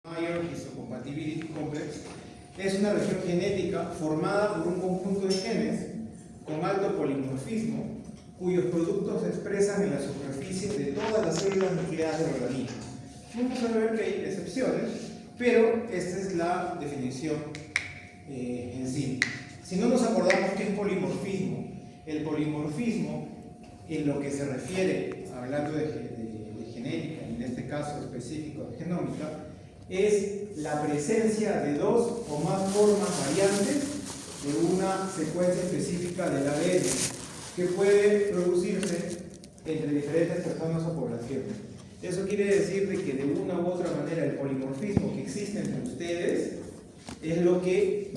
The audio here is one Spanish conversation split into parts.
Mayer Histocompatibility Complex es una región genética formada por un conjunto de genes con alto polimorfismo cuyos productos se expresan en la superficie de todas las células nucleares del organismo. Vamos a ver que hay excepciones, pero esta es la definición en sí. Si no nos acordamos qué es polimorfismo, el polimorfismo, en lo que se refiere, hablando de genética, en este caso específico de genómica, es la presencia de dos o más formas variantes de una secuencia específica del ADN que puede producirse entre diferentes personas o poblaciones. Eso quiere decir de que de una u otra manera el polimorfismo que existe entre ustedes es lo que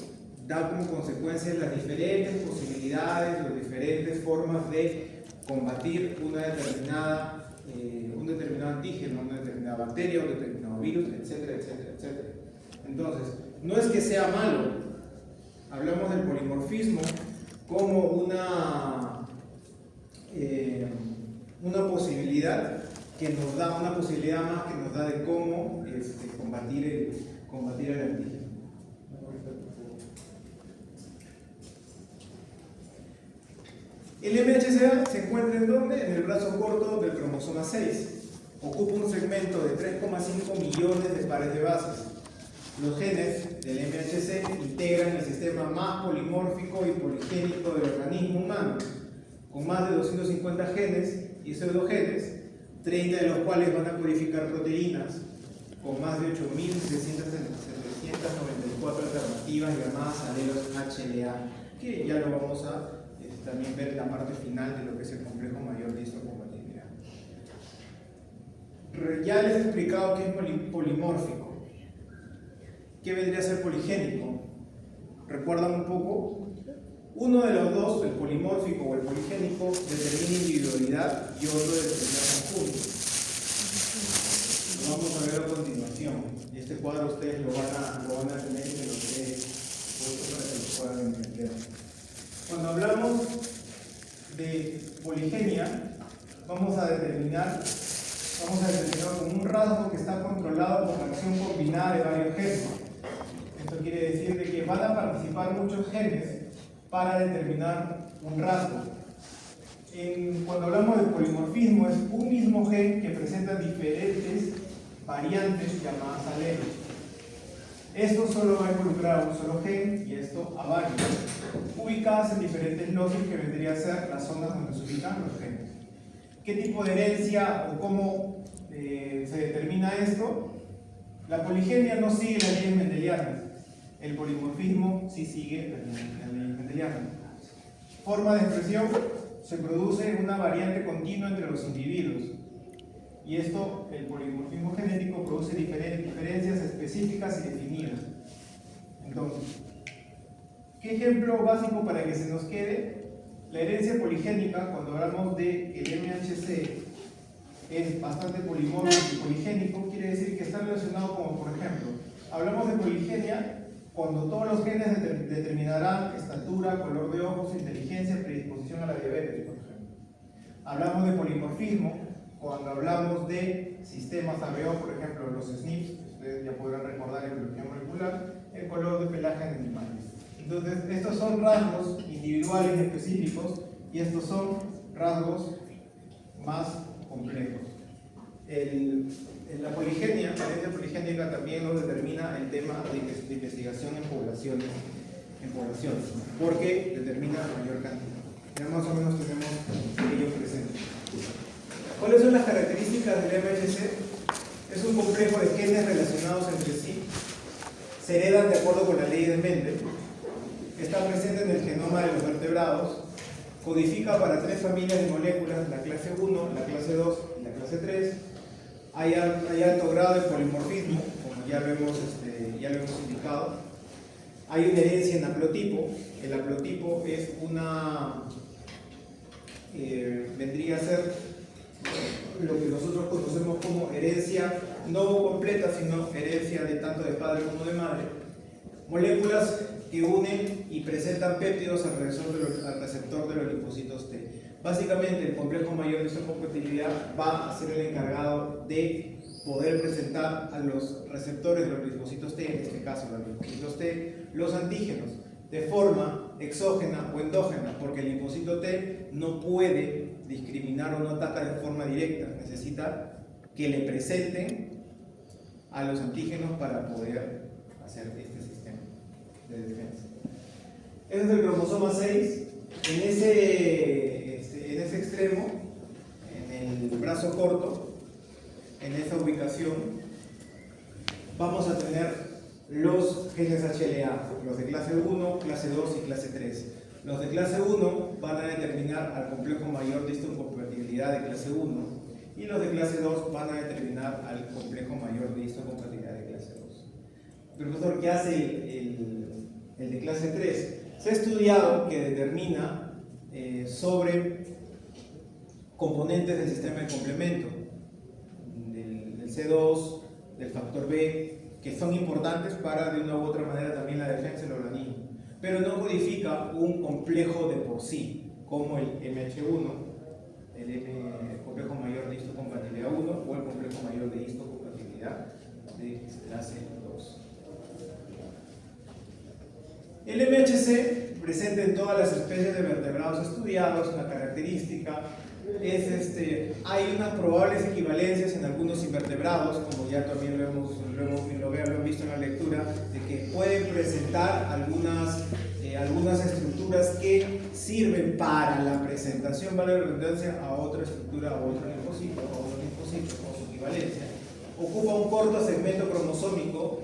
da como consecuencia las diferentes posibilidades, las diferentes formas de combatir un determinado antígeno, una determinada bacteria, un determinado virus, etcétera, etcétera, etcétera. Entonces, no es que sea malo, hablamos del polimorfismo como una posibilidad que nos da, una posibilidad más que nos da de cómo combatir el antígeno. El MHC se encuentra ¿en dónde? En el brazo corto del cromosoma 6. Ocupa un segmento de 3,5 millones de pares de bases. Los genes del MHC integran el sistema más polimórfico y poligénico del organismo humano, con más de 250 genes y pseudogenes, 30 de los cuales van a codificar proteínas, con más de 8.794 alternativas llamadas alelos HLA, que ya lo vamos a también ver en la parte final de lo que es el complejo mayor de histocompatibilidad. Ya les he explicado qué es polimórfico. ¿Qué vendría a ser poligénico? ¿Recuerdan un poco? Uno de los dos, el polimórfico o el poligénico, determina individualidad y otro determina conjunto. Lo vamos a ver a continuación. Este cuadro ustedes lo van a tener y lo que para que lo puedan entender. Cuando hablamos de poligenia, vamos a determinar como un rasgo que está controlado por la acción combinada de varios genes. Esto quiere decir de que van a participar muchos genes para determinar un rasgo. Cuando hablamos de polimorfismo, es un mismo gen que presenta diferentes variantes llamadas alelos. Esto solo va a involucrar a un solo gen y esto a varios, ubicadas en diferentes locis que vendría a ser las zonas donde se ubican los genes. ¿Qué tipo de herencia o cómo se determina esto? La poligenia no sigue las leyes mendelianas, el polimorfismo sí sigue las leyes mendelianas. Forma de expresión: se produce una variante continua entre los individuos. Y esto, el polimorfismo genético, produce diferencias específicas y definidas. Entonces, ¿qué ejemplo básico para que se nos quede? La herencia poligénica, cuando hablamos de que el MHC es bastante polimórfico y poligénico, quiere decir que está relacionado como, por ejemplo, hablamos de poligenia cuando todos los genes determinarán estatura, color de ojos, inteligencia, predisposición a la diabetes, por ejemplo. Hablamos de polimorfismo cuando hablamos de sistemas ABO, por ejemplo, los SNPs, ustedes ya podrán recordar en biología molecular, el color de pelaje en animales. Entonces, estos son rasgos individuales específicos y estos son rasgos más complejos. La poligenia, la herencia poligénica también nos determina el tema de investigación en poblaciones, porque determina la mayor cantidad. Ya más o menos tenemos ellos presentes. ¿Cuáles son las características del MHC? Es un complejo de genes relacionados entre sí, se heredan de acuerdo con la ley de Mendel, está presente en el genoma de los vertebrados, codifica para 3 familias de moléculas, la clase 1, la clase 2 y la clase 3, hay alto grado de polimorfismo, como ya lo hemos indicado, hay una herencia en haplotipo. El haplotipo es vendría a ser lo que nosotros conocemos como herencia no completa, sino herencia de tanto de padre como de madre. Moléculas que unen y presentan péptidos al receptor de los linfocitos T. Básicamente, el complejo mayor de histocompatibilidad va a ser el encargado de poder presentar a los receptores de los linfocitos T, en este caso los linfocitos T, los antígenos de forma exógena o endógena, porque el linfocito T no puede discriminar o no ataca de forma directa, necesita que le presenten a los antígenos para poder hacer este sistema de defensa. Ese es el cromosoma 6. En ese extremo, en el brazo corto, en esa ubicación, vamos a tener los genes HLA, los de clase 1, clase 2 y clase 3. Los de clase 1 van a determinar al complejo mayor de histocompatibilidad de clase 1 y los de clase 2 van a determinar al complejo mayor de histocompatibilidad de clase 2. Profesor, ¿qué hace el de clase 3? Se ha estudiado que determina sobre componentes del sistema de complemento, del C2, del factor B, que son importantes para de una u otra manera también la defensa del organismo, pero no codifica un complejo de por sí, como el MH1, el complejo mayor de histocompatibilidad 1 o el complejo mayor de histocompatibilidad de clase 2. El MHC presente en todas las especies de vertebrados estudiados, una característica es hay unas probables equivalencias en algunos invertebrados, como ya también lo hemos visto en la lectura, de que pueden presentar algunas estructuras que sirven para la presentación, vale la redundancia, a otra estructura, a otro linfocito, como su equivalencia. Ocupa un corto segmento cromosómico,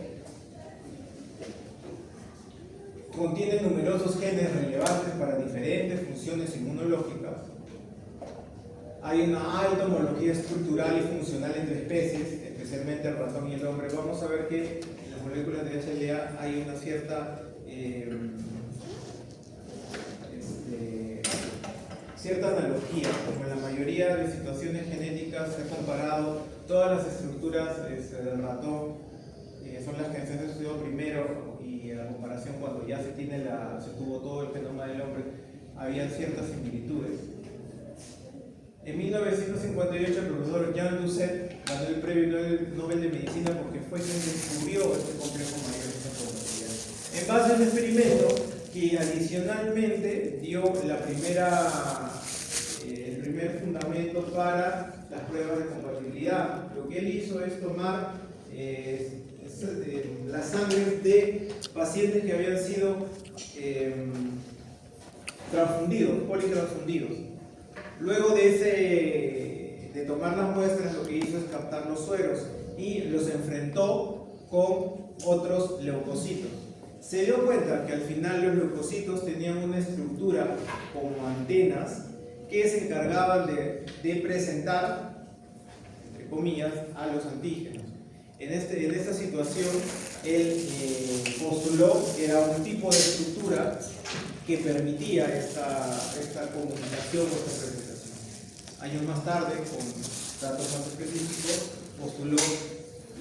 contiene numerosos genes relevantes para diferentes funciones inmunológicas. Hay una alta homología estructural y funcional entre especies, especialmente el ratón y el hombre. Vamos a ver que en las moléculas de HLA hay una cierta analogía, como en la mayoría de situaciones genéticas se ha comparado todas las estructuras del ratón, son las que se han estudiado primero, y a comparación cuando ya se tuvo todo el genoma del hombre, había ciertas similitudes. En 1958 el profesor Jean Doucet ganó el premio Nobel de Medicina porque fue quien descubrió este complejo mayor de histocompatibilidad. En base a un experimento que adicionalmente dio el primer fundamento para las pruebas de compatibilidad. Lo que él hizo es tomar las sangres de pacientes que habían sido politransfundidos. Luego de tomar las muestras, lo que hizo es captar los sueros y los enfrentó con otros leucocitos. Se dio cuenta que al final los leucocitos tenían una estructura como antenas que se encargaban de presentar, entre comillas, a los antígenos. En esta situación, él postuló que era un tipo de estructura que permitía esta comunicación o esta presentación. Años más tarde, con datos más específicos, postuló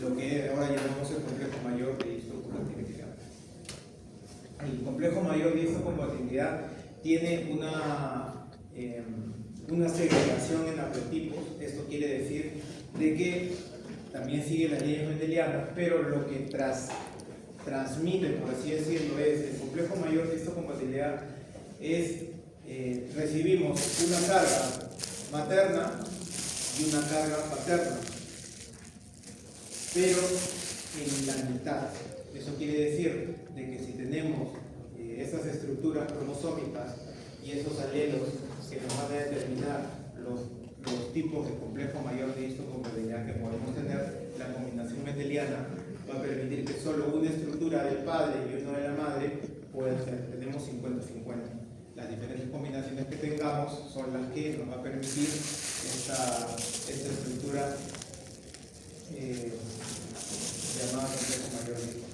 lo que ahora llamamos el complejo mayor de histocompatibilidad. El complejo mayor de histocompatibilidad tiene una segregación en haplotipos. Esto quiere decir de que también sigue las leyes mendelianas, pero lo que transmite, por así decirlo, es el complejo mayor de histocompatibilidad recibimos una carga materna y una carga paterna, pero en la mitad. Eso quiere decir de que si tenemos esas estructuras cromosómicas y esos alelos que nos van a determinar los tipos de complejo mayor de histocompatibilidad que podemos tener, la combinación mendeliana va a permitir que solo una estructura del padre y una de la madre puedan ser. Tenemos 50-50. Las diferentes combinaciones que tengamos son las que nos va a permitir esta estructura llamada complejo mayor de histocompatibilidad.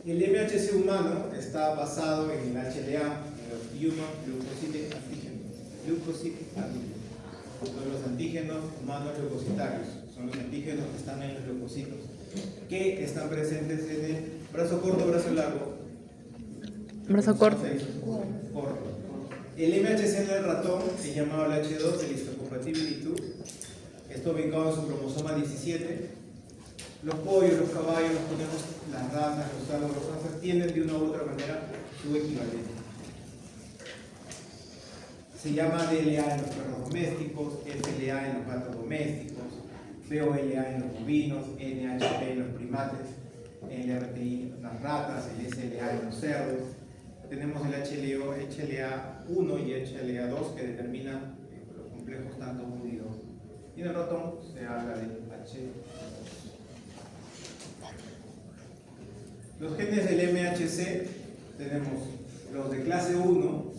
El MHC humano está basado en el HLA, el Human Leukocyte Antigen. Son los antígenos humanos leucocitarios, son los antígenos que están en los leucocitos, que están presentes en el brazo corto, brazo largo. Brazo corto. Corto. El MHC en el ratón es llamado el H2, el histocompatibility 2. Está ubicado en su cromosoma 17. Los pollos, los caballos, los conejos, las ratas, los cerdos, los hamsters tienen de una u otra manera su equivalente. Se llama DLA en los perros domésticos, FLA en los gatos domésticos, POLA en los bovinos, NHP en los primates, LRTI en las ratas, el SLA en los cerdos. Tenemos el HLA1 y HLA2 que determinan los complejos tanto 1 y 2. Y en el ratón se habla de H2. Los genes del MHC tenemos los de clase 1 o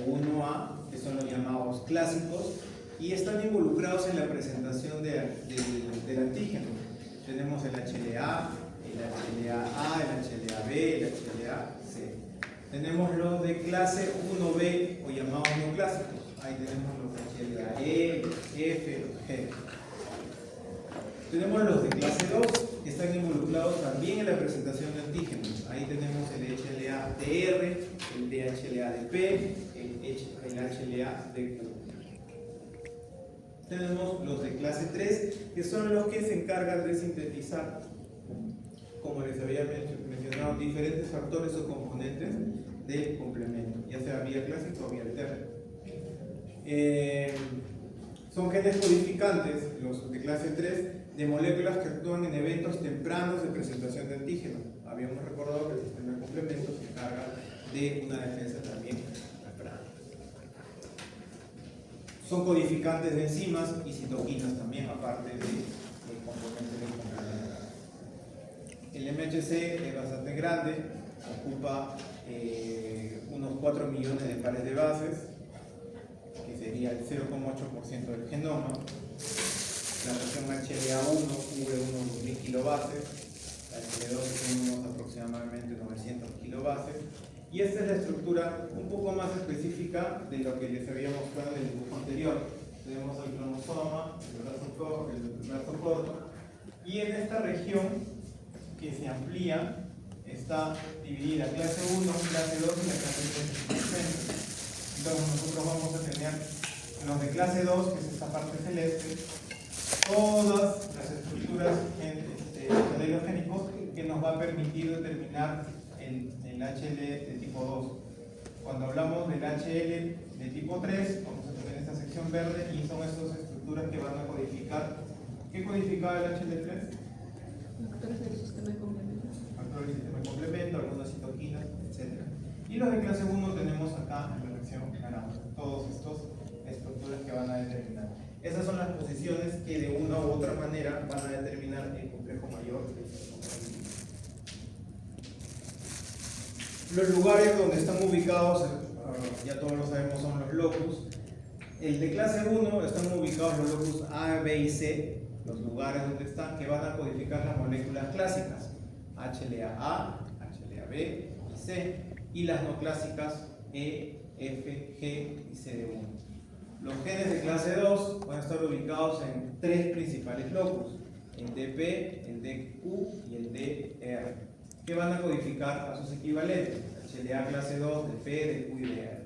1A, que son los llamados clásicos, y están involucrados en la presentación del antígeno. Tenemos el HLA, el HLA-A, el HLA-B, el HLA-C. Tenemos los de clase 1B o llamados no clásicos. Ahí tenemos los HLA-E, F, los G. Tenemos los de clase 2 que están involucrados también en la presentación de antígenos. Ahí tenemos el HLA-DR, el DHLA-DP, el HLA-DQ. Tenemos los de clase 3 que son los que se encargan de sintetizar, como les había mencionado, diferentes factores o componentes del complemento, ya sea vía clásica o vía alterna. Son genes codificantes, los de clase 3, de moléculas que actúan en eventos tempranos de presentación de antígenos. Habíamos recordado que el sistema de complemento se encarga de una defensa también temprana. Son codificantes de enzimas y citoquinas también, aparte del componente del complemento. El MHC es bastante grande, ocupa unos 4 millones de pares de bases, que sería el 0,8% del genoma. La versión HLA1 cubre unos 2000 kilobases, la HLA2 tiene unos aproximadamente 900 kilobases, y esta es la estructura un poco más específica de lo que les había mostrado en el dibujo anterior. Tenemos el cromosoma, el brazo corto, y en esta región que se amplía está dividida clase 1, clase 2 y la clase 3. Entonces nosotros vamos a tener los de clase 2, que es esta parte celeste, todas las estructuras aleogénicos que nos va a permitir determinar el HL de tipo 2. Cuando hablamos del HL de tipo 3, vamos a tener esta sección verde y son estas estructuras que van a codificar. ¿Qué codificaba el HL3? Factores del sistema de complemento. Factores del sistema de complemento, algunas citoquinas, etc. Y los de clase 1 tenemos acá en la sección naranja, todos estos estructuras que van a determinar. Esas son las posiciones que de una u otra manera van a determinar el complejo mayor. Los lugares donde están ubicados, ya todos lo sabemos, son los locus. El de clase 1 están ubicados los locus A, B y C, los lugares donde están, que van a codificar las moléculas clásicas, HLA-A, HLA-B y C, y las no clásicas E, F, G y CD1. Los genes de clase 2 van a estar ubicados en 3 principales locus, el DP, el DQ y el DR, que van a codificar a sus equivalentes, HLA clase 2, DP, DQ y DR.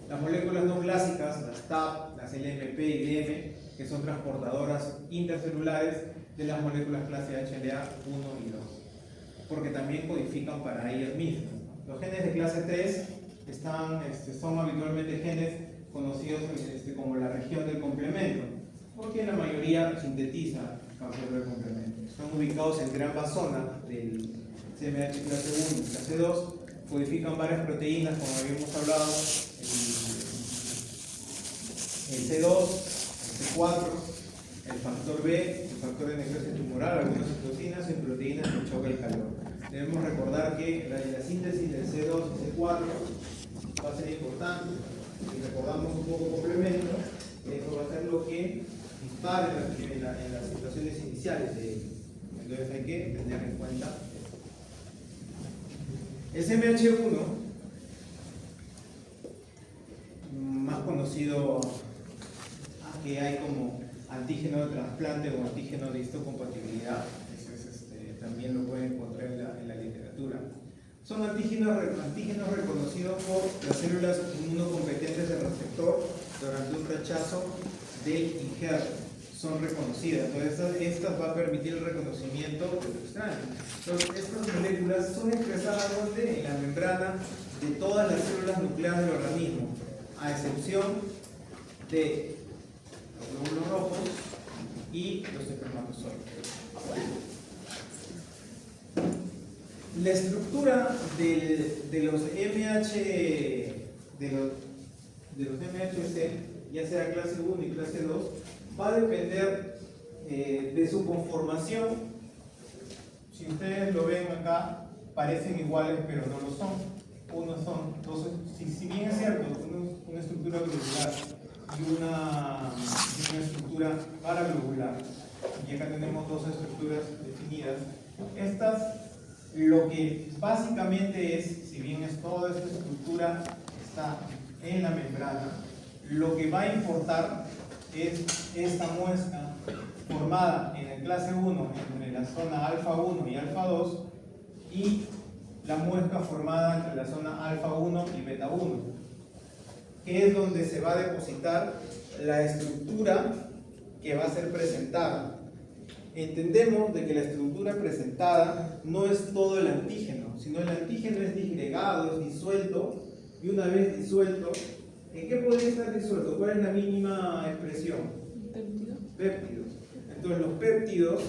Las moléculas no clásicas, las TAP, las LMP y DM, que son transportadoras intercelulares de las moléculas clase HLA 1 y 2, porque también codifican para ellas mismas. Los genes de clase 3 son habitualmente genes conocidos como la región del complemento, porque la mayoría sintetiza causa del complemento. Están ubicados en gran zona del CMH clase 1 y clase 2, codifican varias proteínas, como habíamos hablado, el C2, el C4, el factor B, el factor de necrosis tumoral, algunas citocinas y proteínas que chocan el calor. Debemos recordar que la síntesis del C2 y C4 va a ser importante. Si recordamos un poco complemento, eso va a ser lo que dispare en las situaciones iniciales de ello. Entonces hay que tener en cuenta eso. El CMH1, más conocido que hay como antígeno de trasplante o antígeno de histocompatibilidad, también lo pueden encontrar en la literatura. Son antígenos reconocidos por las células inmunocompetentes del receptor durante un rechazo del injerto. Son reconocidas. Entonces, estas va a permitir el reconocimiento de lo extraño. Entonces, estas moléculas son expresadas ¿dónde? En la membrana de todas las células nucleares del organismo, a excepción de los glóbulos rojos y los espermatozoides. La estructura de los MHC, ya sea clase 1 y clase 2, va a depender de su conformación. Si ustedes lo ven acá, parecen iguales, pero no lo son. Unos son dos, si bien es cierto, una estructura globular y una estructura paraglobular, y acá tenemos dos estructuras definidas. Estas, lo que básicamente es, si bien es toda esta estructura está en la membrana, lo que va a importar es esta muesca formada en el clase 1 entre la zona alfa 1 y alfa 2 y la muesca formada entre la zona alfa 1 y beta 1, que es donde se va a depositar la estructura que va a ser presentada. Entendemos de que la estructura presentada no es todo el antígeno, sino el antígeno es disgregado, es disuelto, y una vez disuelto, ¿en qué podría estar disuelto? ¿Cuál es la mínima expresión? Péptidos. Péptidos. Entonces los péptidos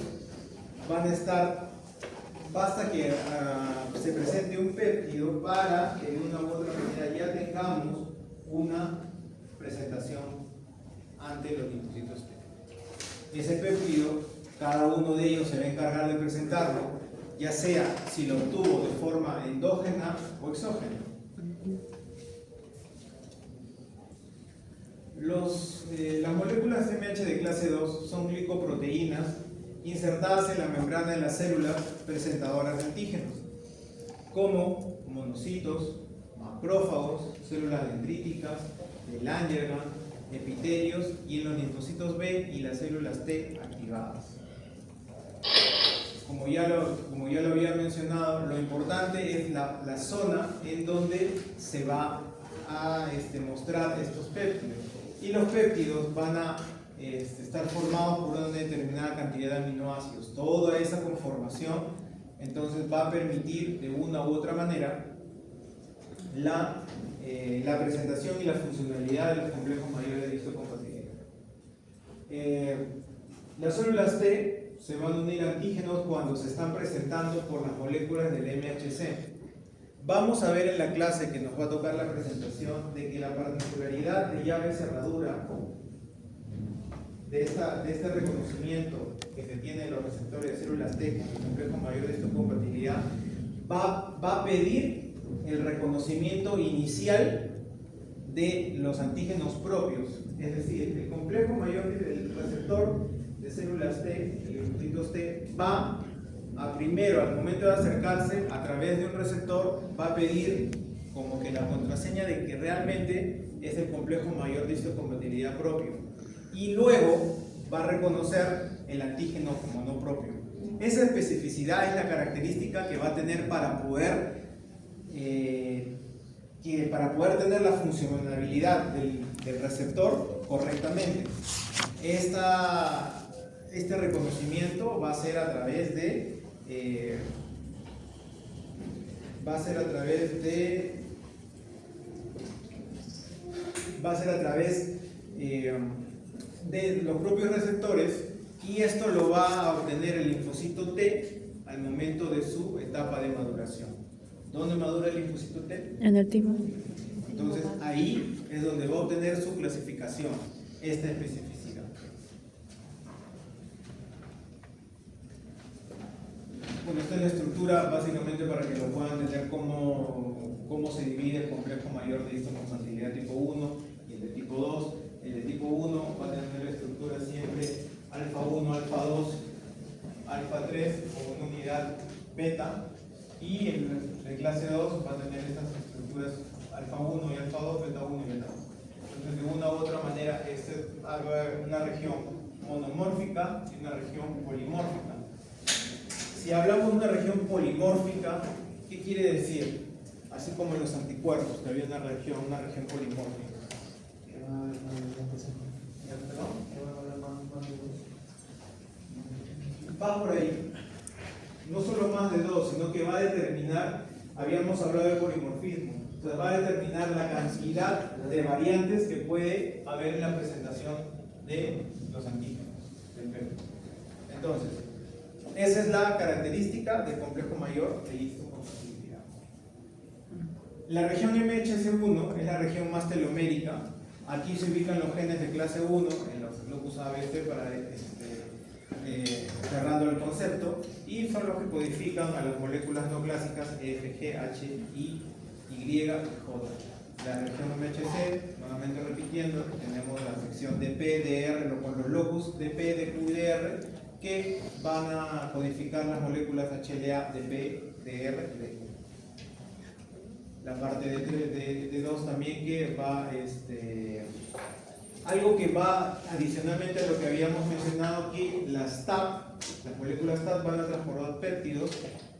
van a estar, basta que se presente un péptido para que de una u otra manera ya tengamos una presentación ante los linfocitos T. Ese péptido, cada uno de ellos se va a encargar de presentarlo, ya sea si lo obtuvo de forma endógena o exógena. Las moléculas MH de clase 2 son glicoproteínas insertadas en la membrana de las células presentadoras de antígenos, como monocitos, macrófagos, células dendríticas, de Langerhans, epitelios y en los linfocitos B y las células T activadas. Como ya lo había mencionado, lo importante es la zona en donde se va a mostrar estos péptidos. Y los péptidos van a estar formados por una determinada cantidad de aminoácidos. Toda esa conformación entonces va a permitir de una u otra manera la presentación y la funcionalidad de los complejos mayores de histocompatibilidad. Las células T se van a unir a antígenos cuando se están presentando por las moléculas del MHC. Vamos a ver en la clase que nos va a tocar la presentación de que la particularidad de llave cerradura de este reconocimiento que se tiene en los receptores de células T con el complejo mayor de histocompatibilidad va a pedir el reconocimiento inicial de los antígenos propios, es decir, el complejo mayor del receptor de células T, de linfocitos T, va a primero, al momento de acercarse a través de un receptor, va a pedir como que la contraseña de que realmente es el complejo mayor de histocompatibilidad propio, y luego va a reconocer el antígeno como no propio. Esa especificidad es la característica que va a tener para poder tener la funcionalidad del receptor correctamente. Este reconocimiento va a ser a través de de los propios receptores, y esto lo va a obtener el linfocito T al momento de su etapa de maduración. ¿Dónde madura el linfocito T? En el timo. Entonces ahí es donde va a obtener su clasificación, esta especificidad. Bueno, esta es la estructura básicamente para que lo puedan entender cómo se divide el complejo mayor de histocompatibilidad tipo 1 y el de tipo 2. El de tipo 1 va a tener la estructura siempre alfa 1, alfa 2, alfa 3 o una unidad beta, y el de clase 2 va a tener estas estructuras alfa 1 y alfa 2, beta 1 y beta 2. Entonces, de una u otra manera, esta es una región monomórfica y una región polimórfica. Si hablamos de una región polimórfica, ¿Qué quiere decir? Así como en los anticuerpos, que había una región polimórfica. Va por ahí. No solo más de dos, sino que va a determinar, habíamos hablado de polimorfismo, entonces va a determinar la cantidad de variantes que puede haber en la presentación de los antígenos del péptido. Entonces, esa es la característica del complejo mayor de histocompatibilidad. La región MHC1 es la región más telomérica. Aquí se ubican los genes de clase 1 en los locus ABC para cerrando el concepto, y son los que codifican a las moléculas no clásicas F, G, H, I, Y y J. La región MHC, nuevamente repitiendo, tenemos la sección de P, de R, con los locus de P, de Q y de R, que van a codificar las moléculas HLA de P, de R y de Q. La parte de 2 también que va, algo que va adicionalmente a lo que habíamos mencionado, que las TAP, las moléculas TAP van a transportar péptidos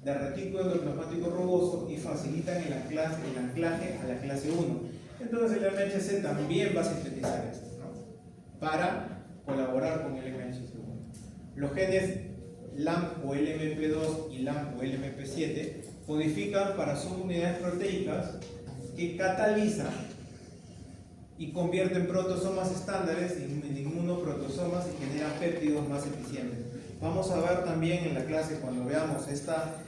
de retículo endoplasmático rugoso y facilitan el anclaje a la clase 1. Entonces el MHC también va a sintetizar esto, ¿no?, para colaborar con el MHC1. Los genes LAMP o LMP2 y LAMP o LMP7 codifican para subunidades proteicas que catalizan y convierten protosomas estándares en inmunoprotosomas y generan péptidos más eficientes. Vamos a ver también en la clase, cuando veamos esta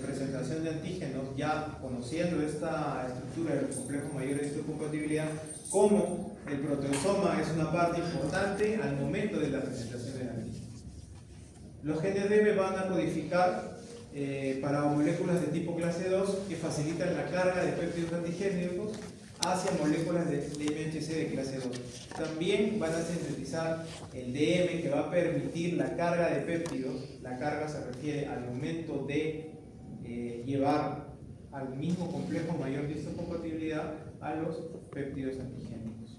presentación de antígenos, ya conociendo esta estructura del complejo mayor de histocompatibilidad, cómo el proteosoma es una parte importante al momento de la presentación del antígeno. Los genes DB van a codificar para moléculas de tipo clase 2 que facilitan la carga de péptidos antigénicos hacia moléculas de MHC de clase 2. También van a sintetizar el DM, que va a permitir la carga de péptidos. La carga se refiere al momento de llevar al mismo complejo mayor de histocompatibilidad a los péptidos antigénicos.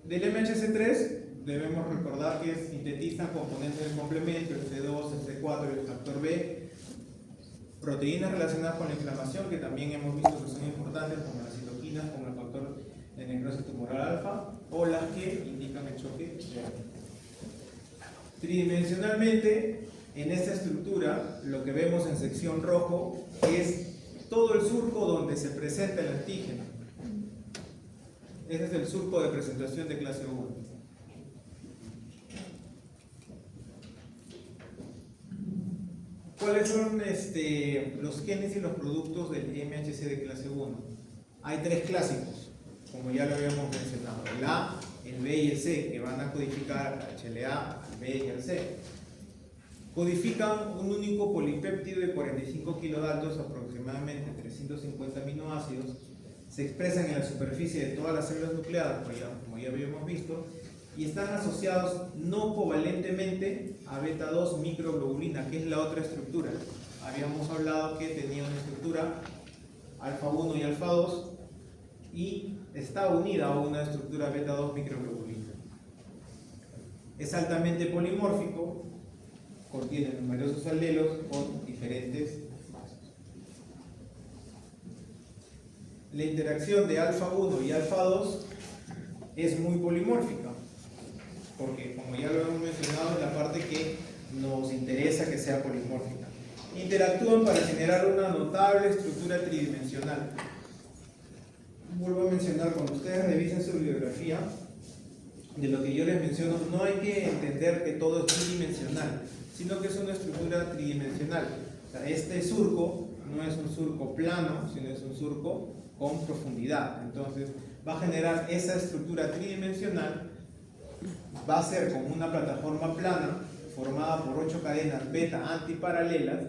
Del MHC3 debemos recordar que sintetizan componentes del complemento, el C2, el C4 y el factor B, proteínas relacionadas con la inflamación, que también hemos visto que son importantes, como las citoquinas, como el factor de necrosis tumoral alfa, o las que indican el choque de ARN. Tridimensionalmente, en esta estructura, lo que vemos en sección rojo es todo el surco donde se presenta el antígeno. Este es el surco de presentación de clase 1. ¿Cuáles son los genes y los productos del MHC de clase 1? Hay tres clásicos, como ya lo habíamos mencionado: el A, el B y el C, que van a codificar HLA, al B y al C. Codifican un único polipéptido de 45 kilodaltos, aproximadamente 350 aminoácidos. Se expresan en la superficie de todas las células nucleadas, como ya habíamos visto, y están asociados no covalentemente a beta 2 microglobulina, que es la otra estructura. Habíamos hablado que tenía una estructura alfa 1 y alfa 2 y está unida a una estructura beta 2 microglobulina. Es altamente polimórfico, contiene numerosos alelos con diferentes bases. La interacción de alfa 1 y alfa 2 es muy polimórfica, porque, como ya lo hemos mencionado, es la parte que nos interesa que sea polimórfica. Interactúan para generar una notable estructura tridimensional. Vuelvo a mencionar, cuando ustedes revisen su bibliografía, de lo que yo les menciono, no hay que entender que todo es tridimensional, sino que es una estructura tridimensional. O sea, este surco no es un surco plano, sino es un surco con profundidad. Entonces, va a generar esa estructura tridimensional. Va a ser como una plataforma plana formada por 8 cadenas beta antiparalelas,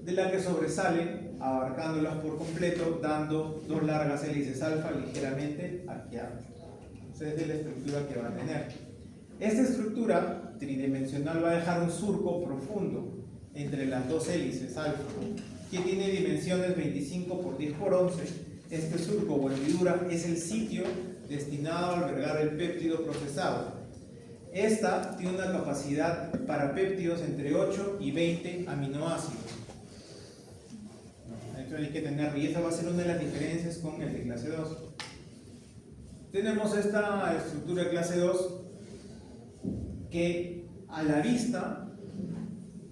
de la que sobresalen, abarcándolas por completo, dando 2 largas hélices alfa ligeramente arqueadas. Esa es la estructura que va a tener. Esta estructura tridimensional va a dejar un surco profundo entre las 2 hélices alfa, que tiene dimensiones 25 por 10 por 11. Este surco o hendidura es el sitio destinado a albergar el péptido procesado. Esta tiene una capacidad para péptidos entre 8 y 20 aminoácidos. Esto hay que tener, y esa va a ser una de las diferencias con el de clase 2. Tenemos esta estructura de clase 2 que a la vista,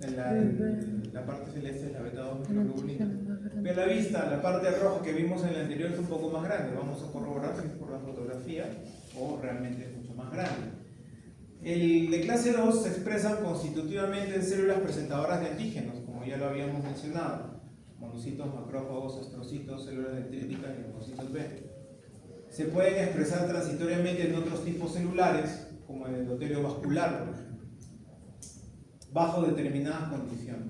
en la parte celeste, la beta 2, pero a la vista, la parte roja que vimos en la anterior es un poco más grande. Vamos a corroborar si es por la fotografía o realmente es mucho más grande. El de clase 2 se expresa constitutivamente en células presentadoras de antígenos, como ya lo habíamos mencionado: monocitos, macrófagos, astrocitos, células dendríticas y leucocitos B. Se pueden expresar transitoriamente en otros tipos celulares, como el endotelio vascular, por ejemplo, bajo determinadas condiciones.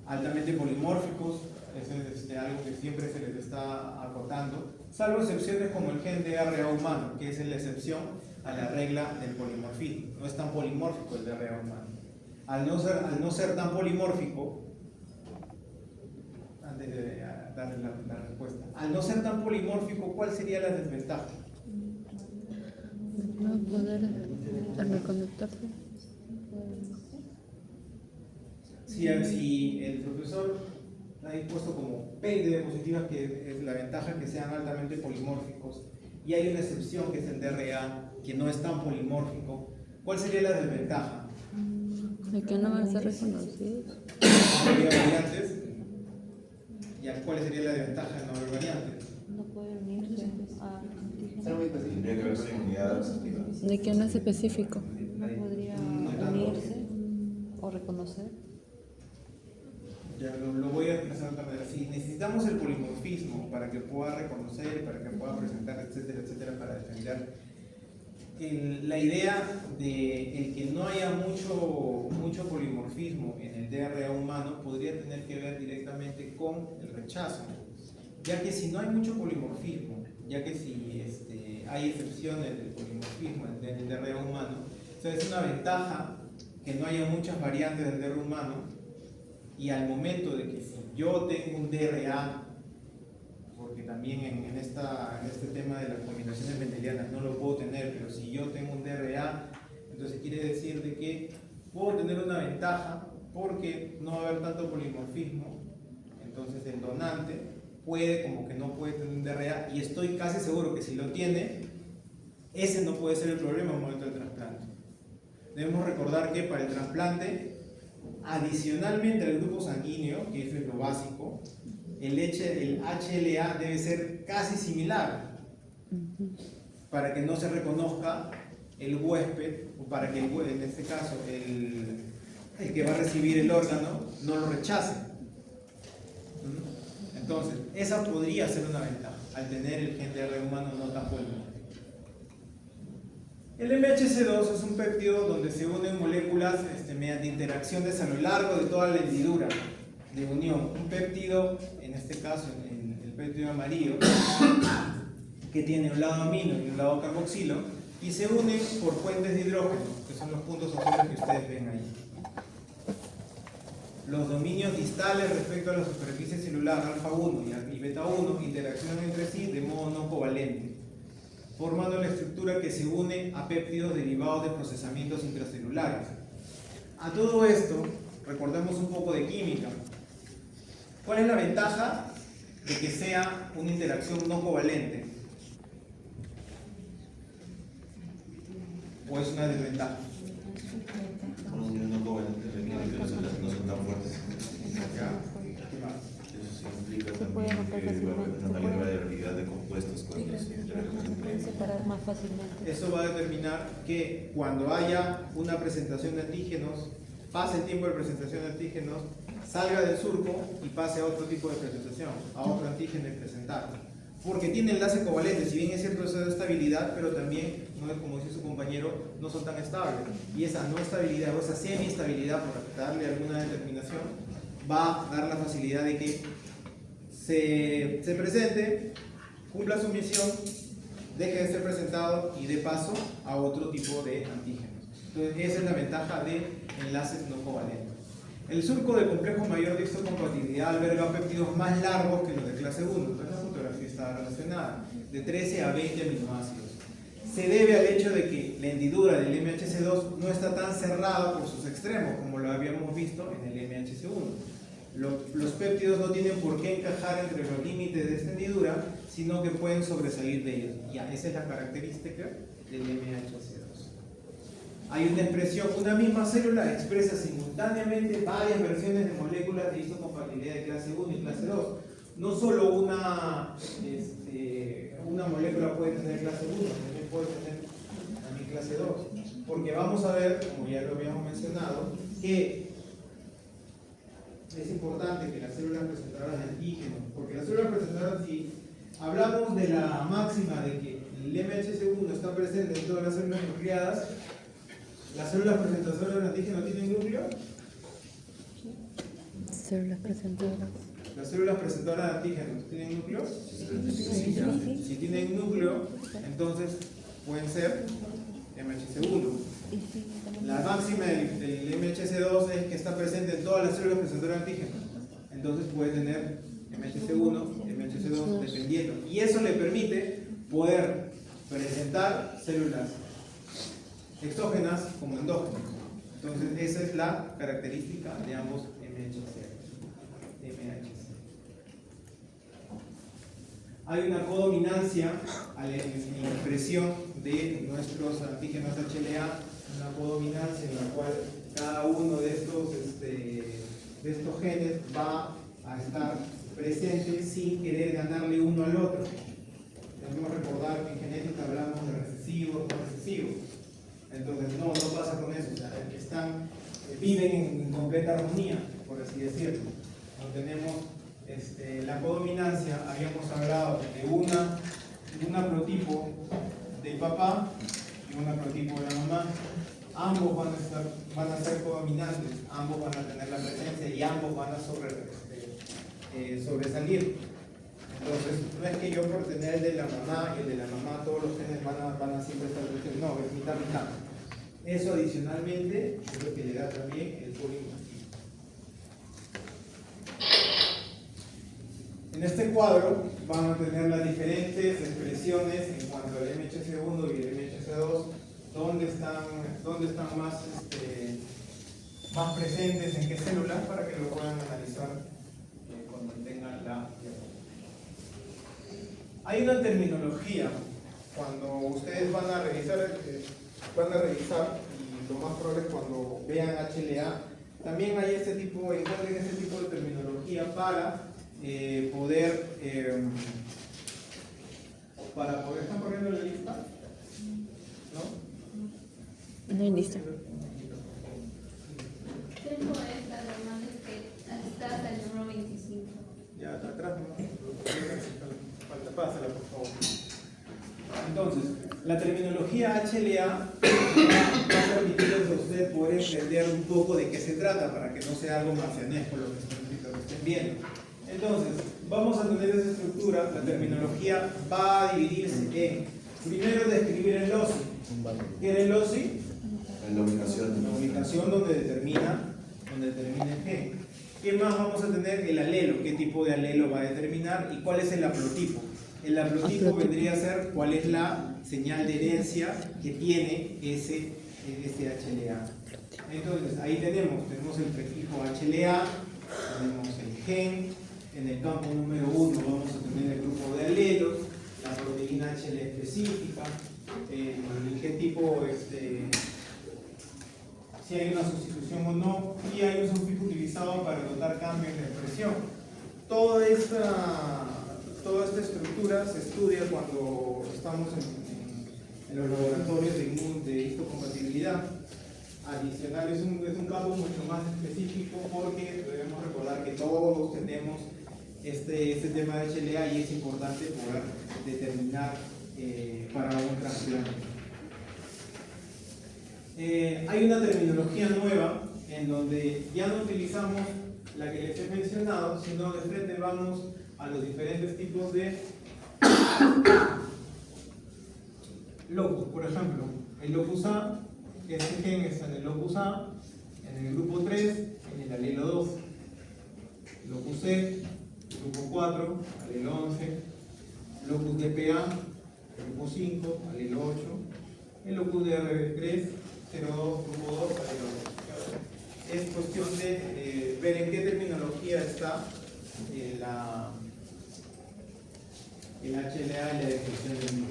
Altamente polimórficos, eso es algo que siempre se les está acotando, salvo excepciones como el gen DRA humano, que es la excepción a la regla del polimorfismo. No es tan polimórfico el DRA humano. Al no ser tan polimórfico, antes de darle la respuesta, al no ser tan polimórfico, ¿cuál sería la desventaja? No poder reconectarse. Si el profesor ha dispuesto como P de diapositivas, que es la ventaja que sean altamente polimórficos, y hay una excepción que es el DRA, que no es tan polimórfico, ¿cuál sería la desventaja? De que no van a ser reconocidos. ¿No habría variantes? ¿Y cuál sería la desventaja de no haber variantes? No puede unirse a Tendría que haber una inmunidad adaptativa. De que no es específico. no podría tanto. unirse o reconocer. Ya lo voy a expresar de otra manera. Si necesitamos el polimorfismo para que pueda reconocer, para que pueda presentar, etcétera, etcétera, para defender, la idea de el que no haya mucho polimorfismo en el DRA humano podría tener que ver directamente con el rechazo, ya que si no hay mucho polimorfismo, ya que si hay excepciones del polimorfismo en el DRA humano, o sea, es una ventaja que no haya muchas variantes del DRA humano. Y al momento de que si yo tengo un DRA, porque también en este tema de las combinaciones mendelianas no lo puedo tener, pero si yo tengo un DRA, entonces quiere decir de que puedo tener una ventaja porque no va a haber tanto polimorfismo. Entonces el donante puede, como que no puede tener un DRA, y estoy casi seguro que si lo tiene, ese no puede ser el problema en el momento del trasplante. Debemos recordar que para el trasplante, adicionalmente al grupo sanguíneo, que eso es lo básico, el HLA debe ser casi similar para que no se reconozca el huésped, o para que en este caso el que va a recibir el órgano no lo rechace. Entonces, esa podría ser una ventaja al tener el gen DRA humano no tan polimórfico. El MHC2 es un péptido donde se unen moléculas mediante interacciones a lo largo de toda la hendidura de unión. Un péptido, en este caso el péptido amarillo, que tiene un lado amino y un lado carboxilo, y se unen por puentes de hidrógeno, que son los puntos azules que ustedes ven ahí. Los dominios distales respecto a la superficie celular alfa 1 y beta 1 interaccionan entre sí de modo no covalente, formando la estructura que se une a péptidos derivados de procesamientos intracelulares. A todo esto, recordemos un poco de química. ¿Cuál es la ventaja de que sea una interacción no covalente? ¿O es una desventaja? Una unión no covalente requiere que las células no son tan fuertes. ¿Qué más? Eso implica Se puede también romper que va a haber fácilmente, una se mayor puede- variabilidad de compuestos cuando se interactúan entre Pueden ellos. separar más fácilmente. Eso va a determinar que cuando haya una presentación de antígenos, pase el tiempo de presentación de antígenos, salga del surco y pase a otro tipo de presentación, a otro antígeno y presentarlo. Porque tiene enlace covalente, si bien es cierto eso da estabilidad, pero también, no es como dice su compañero, no son tan estables. Y esa no estabilidad o esa semi-estabilidad, por darle alguna determinación, va a dar la facilidad de que se presente, cumpla su misión, deje de ser presentado y dé paso a otro tipo de antígenos. Entonces, esa es la ventaja de enlaces no covalentes. El surco de complejo mayor de histocompatibilidad alberga péptidos más largos que los de clase 1, entonces la fotografía está relacionada, de 13 a 20 aminoácidos. Se debe al hecho de que la hendidura del MHC2 no está tan cerrada por sus extremos como lo habíamos visto en el MHC1. Los péptidos no tienen por qué encajar entre los límites de esta hendidura, sino que pueden sobresalir de ellos. Ya, esa es la característica del MHC2. Hay una expresión, una misma célula expresa simultáneamente varias versiones de moléculas de histocompatibilidad de clase 1 y clase 2. No solo una molécula puede tener clase 1, también puede tener también clase 2. Porque vamos a ver, como ya lo habíamos mencionado, que es importante que las células presentadoras de antígenos, porque las células presentadoras, si hablamos de la máxima de que el MHC1 está presente en todas las células nucleadas, ¿las células presentadoras de antígeno tienen núcleo? Células presentadoras. ¿Las células presentadoras de antígenos tienen núcleo? Si tienen núcleo, entonces pueden ser MHC1. La máxima del MHC2 es que está presente en todas las células presentadoras de antígenos. Entonces puede tener MHC1, MHC2 dependiendo. Y eso le permite poder presentar células exógenas como endógenas. Entonces esa es la característica de ambos MHC. Hay una codominancia en la expresión de nuestros antígenos HLA, una codominancia en la cual cada uno de estos genes va a estar presente sin querer ganarle uno al otro. Debemos recordar que en genética hablamos de recesivos, no recesivos. Entonces no pasa con eso, o sea, viven en completa armonía, por así decirlo. No tenemos la codominancia, habíamos hablado de un haplotipo del papá y un haplotipo de la mamá. Ambos van a ser codominantes, ambos van a tener la presencia y ambos van a sobresalir. Entonces, no es que yo por tener el de la mamá y el de la mamá todos los genes van a siempre estar presentes, no, es mitad. Eso adicionalmente es lo que le da también el polimorfismo. En este cuadro van a tener las diferentes expresiones en cuanto al MHC1 y el MHC2, dónde están más presentes, en qué células, para que lo puedan analizar cuando tengan la. Hay una terminología cuando ustedes van a revisar y lo más probable es cuando vean HLA, también hay encuentren este tipo de terminología para poder ¿están corriendo la lista? ¿No? No hay lista. Tengo esta, normal, que está hasta el número 25. Ya está atrás, pásala por favor. Entonces, la terminología HLA va a permitirles a usted poder entender un poco de qué se trata para que no sea algo marcianesco lo que estén viendo. Entonces, vamos a tener esa estructura. La terminología va a dividirse en, primero, describir el loci. ¿Qué era el loci? La ubicación. La ubicación donde determina el gen. ¿Qué más vamos a tener? El alelo. ¿Qué tipo de alelo va a determinar? ¿Y cuál es el haplotipo? El haplotipo vendría a ser cuál es la señal de herencia que tiene ese HLA. Entonces, ahí tenemos el prefijo HLA, tenemos el gen. En el campo número 1 vamos a tener el grupo de alelos, la proteína HLA específica, el qué tipo, si hay una sustitución o no, y hay un sufijo utilizado para notar cambios de expresión. Toda esta estructura se estudia cuando estamos en los laboratorios de histocompatibilidad. Adicional, es un campo mucho más específico porque debemos recordar que todos tenemos este tema de HLA y es importante poder determinar para un trasplante. Hay una terminología nueva en donde ya no utilizamos la que les he mencionado, sino de frente vamos a los diferentes tipos de locus. Por ejemplo, el locus A, este gen está en el locus A, en el grupo 3, en el alelo 2. Locus C, grupo 4, alelo 11. Locus DPA, grupo 5, alelo 8. El locus DR3, 02, grupo 2, alelo 2. es cuestión de ver en qué terminología está el HLA y la descripción del mismo.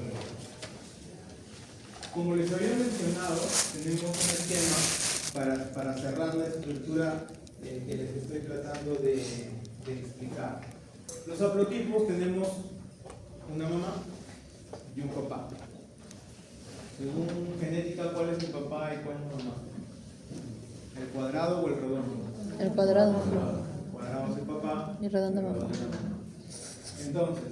Como les había mencionado, tenemos un esquema para cerrar la estructura que les estoy tratando de explicar. Los haplotipos tenemos una mamá y un papá. Según genética, ¿cuál es el papá y cuál es la mamá? ¿El cuadrado o el redondo? El cuadrado. El cuadrado es el papá Y redondo mamá. redondo es la mamá. Entonces,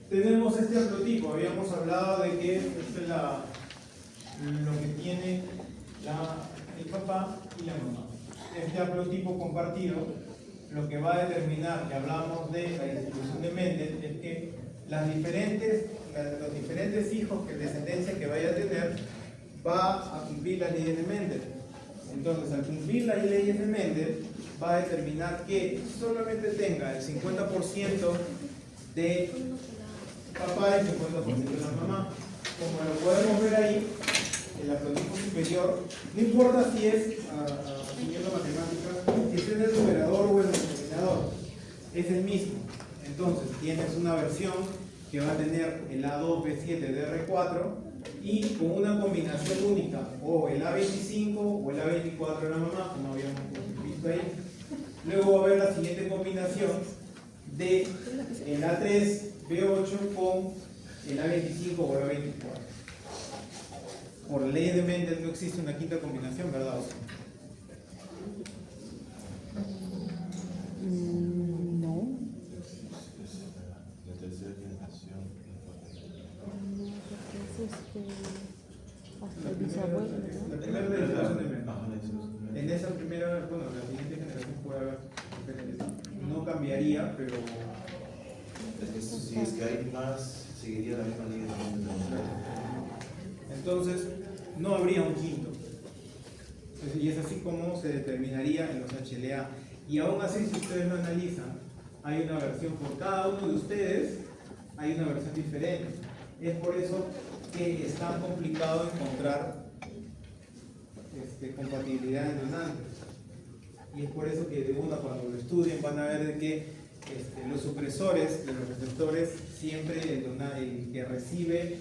tenemos este haplotipo. Habíamos hablado de que esto es lo que tiene el papá y la mamá. Este haplotipo compartido lo que va a determinar, que hablamos de la distribución de Mendel, es que los diferentes hijos, descendencia que vaya a tener, va a cumplir las leyes de Mendel. Entonces, al cumplir las leyes de Mendel, va a determinar que solamente tenga el 50% de papá y el 50% de la mamá. Como lo podemos ver ahí, el haplotipo superior, no importa si es, asumiendo matemáticas, si es en el numerador o en el denominador, es el mismo. Entonces, tienes una versión que va a tener el A2B7DR4 y con una combinación única, o el A25 o el A24 de la mamá, como habíamos visto ahí. Luego va a haber la siguiente combinación de el A3B8 con el A25 o el A24. Por ley de Mendel no existe una quinta combinación, ¿verdad? No. La tercera generación. Hasta el bisabuelo, La ¿no? primera generación de Mendel. Ajá, la distribución. En esa primera, bueno, la siguiente generación puede haber diferentes. No cambiaría, pero Es que si es que hay más, seguiría la misma línea de entonces no habría un quinto. Y es así como se determinaría en los HLA. Y aún así, si ustedes lo analizan, hay una versión por cada uno de ustedes, hay una versión diferente. Es por eso que es tan complicado encontrar compatibilidad en donantes. Y es por eso que de una, cuando lo estudien, van a ver de que los supresores de los receptores, siempre el que recibe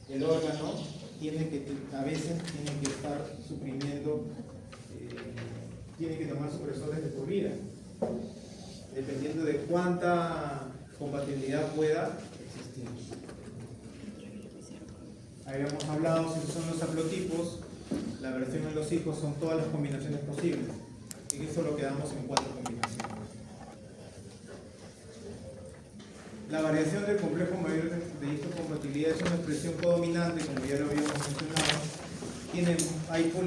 el órgano, a veces tiene que estar suprimiendo, tiene que tomar supresores de por vida, dependiendo de cuánta compatibilidad pueda existir. Habíamos hablado, si esos son los haplotipos, la versión en los hijos son todas las combinaciones posibles. Y solo quedamos en 4 combinaciones. La variación del complejo mayor de histocompatibilidad es una expresión codominante, como ya lo habíamos mencionado.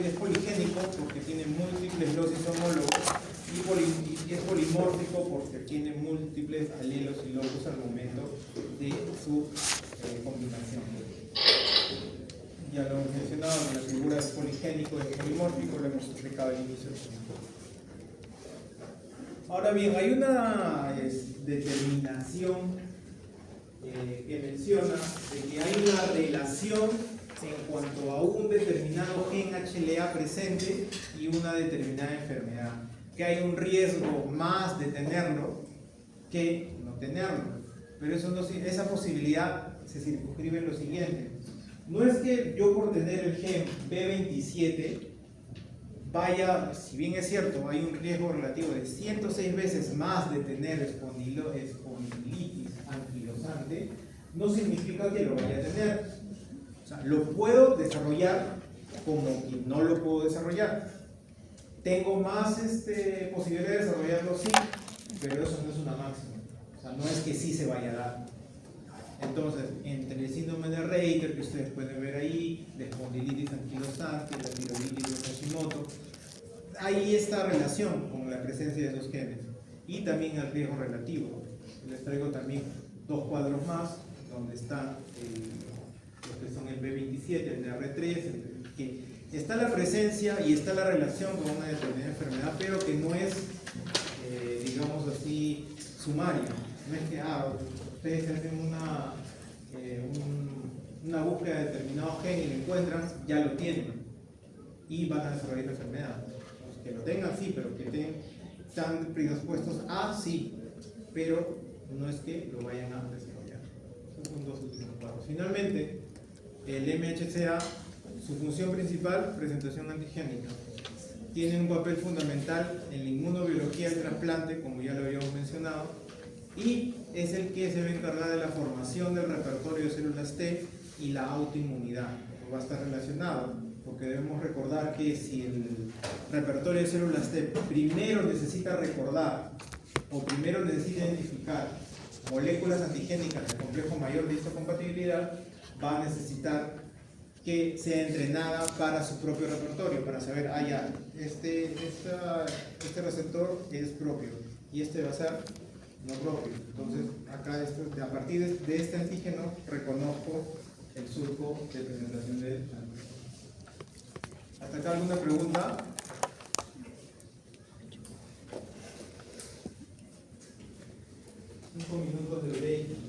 Es poligénico porque tiene múltiples losis homólogos y es polimórfico porque tiene múltiples alelos y locus al momento de su combinación. Ya lo hemos mencionado, en la figura de poligénico y polimórfico lo hemos explicado al inicio. Ahora bien, hay una determinación que menciona de que hay una relación en cuanto a un determinado gen HLA presente y una determinada enfermedad, que hay un riesgo más de tenerlo que no tenerlo, pero esa posibilidad se circunscribe en lo siguiente: no es que yo por tener el gen B27 vaya, si bien es cierto, hay un riesgo relativo de 106 veces más de tener espondilitis anquilosante, no significa que lo vaya a tener. O sea, lo puedo desarrollar como que no lo puedo desarrollar. Tengo más posibilidad de desarrollarlo, sí, pero eso no es una máxima. O sea, no es que sí se vaya a dar. Entonces, entre el síndrome de Reiter, que ustedes pueden ver ahí, la espondilitis anquilosante, la tiroiditis de Hashimoto, hay esta relación con la presencia de esos genes y también el riesgo relativo. Les traigo también 2 cuadros más, donde están los que son el B27, el DR3, que está la presencia y está la relación con una determinada enfermedad, pero que no es, digamos así, sumaria. No es que ustedes hacen una búsqueda de determinado gen y lo encuentran, ya lo tienen. y van a desarrollar la enfermedad. Los que lo tengan, sí, pero que están predispuestos a, sí, pero no es que lo vayan a desarrollar. Esos son dos últimos cuadros. Finalmente, el MHCA, su función principal, presentación antigénica. Tiene un papel fundamental en la inmunobiología del trasplante, como ya lo habíamos mencionado, y es el que se va a encargar de la formación del repertorio de células T y la autoinmunidad. Va a estar relacionado, porque debemos recordar que si el repertorio de células T primero necesita recordar o primero necesita identificar moléculas antigénicas del complejo mayor de histocompatibilidad, va a necesitar que sea entrenada para su propio repertorio, para saber, ya, este receptor es propio y este va a ser no propio. Entonces, acá a partir de este antígeno reconozco el surco de presentación de antígeno. ¿Hasta acá alguna pregunta? Cinco minutos de break.